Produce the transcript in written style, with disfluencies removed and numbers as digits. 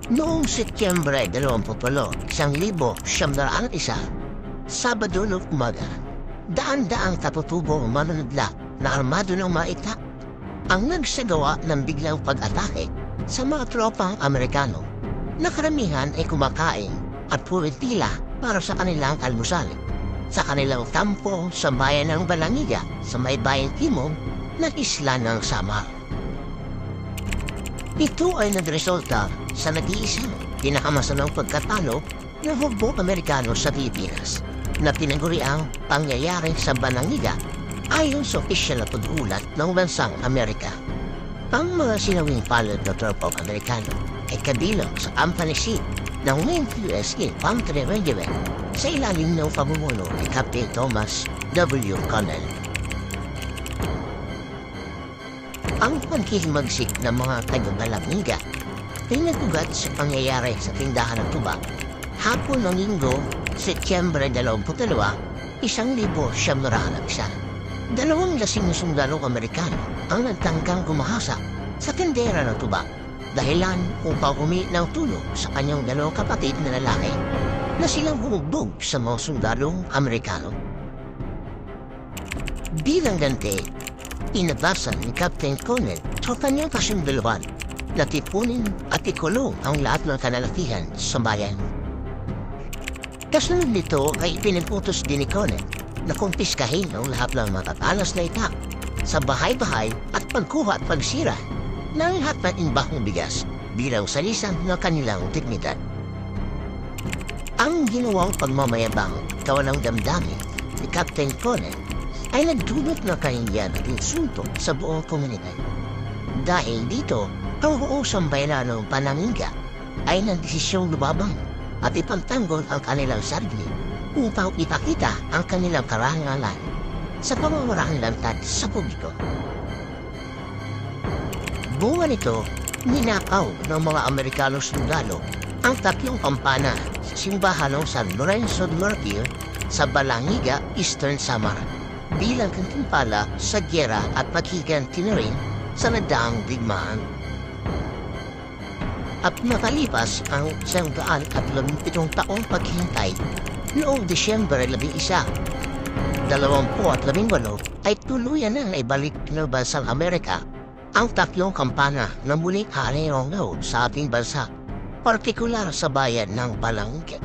Noong Setyembre 28, 1901, Sabado ng umaga, daan-daang katutubong manunudla na armado ng maita ang nagsagawa ng biglang pag-atake sa mga tropang Amerikano na karamihan ay kumakain at pumitila para sa kanilang almusal sa kanilang kampo sa bayan ng Balangiga sa may bayang timog ng isla ng Samar. Ito ay nagresulta sa nag-iisang pinakamasamang pagkatalo ng hukbong Amerikano sa Pilipinas na pinaguriang pangyayari sa Balangiga ayon sa opisyal na pag-ulat ng bansang Amerika. Ang mga sinawing palad na tropang Amerikano ay kabilang sa Company C ng 9th U.S. Infantry Regiment sa ilalim ng pamumuno ni Captain Thomas W. Connell. Ang paghihimagsik ng mga taga-Balangiga ay nagugat sa pangyayari sa tindahan ng tuba hapon ng Linggo, Setyembre 22, 1901. Dalawang lasing sundalong Amerikano ang nagtangkang gumahasa sa tindera ng tuba dahilan upang humingi ng tulong sa kanyang dalawang kapatid na lalaki na silang bumugbog sa mga sundalong Amerikano. Bilang ganti, inabasan ni Captain Connell sa kanyang kasundaluhan na tipunin at ikulong ang lahat ng kalalakihan sa bayan. Kasunod nito ay ipinag-utos din ni Connell na kumpiskahin ang lahat ng matatalas na itak sa bahay-bahay at pagkuha at pagsira ng lahat ng imbahong bigas bilang salisan ng kanilang dignidad. Ang ginawang pagmamayabang kawalang damdamin ni Captain Connell ay nagdulot ng kahihiyan at insulto sa buong komunidad. Dahil dito, ang buong sambayanan ng Balangiga ay nagdesisyong lumabang at ipagtanggol ang kanilang sarili upang ipakita ang kanilang karangalan sa pamamaraan lantad sa publiko. Bunga nito, ninakaw ng mga Amerikano sundalo ang 3 kampana sa simbahan ng San Lorenzo de Martir sa Balangiga, Eastern Samar bilang kantimpala sa gyera at paghiganti na rin sa nagdaang digmaan. At makalipas ang 117 taong paghintay, noong Disyembre 11, 2018 ay tuluyan na naibalik ng bansang Amerika ang 3 kampana na muling harironggaw sa ating bansa, partikular sa bayan ng Balangiga.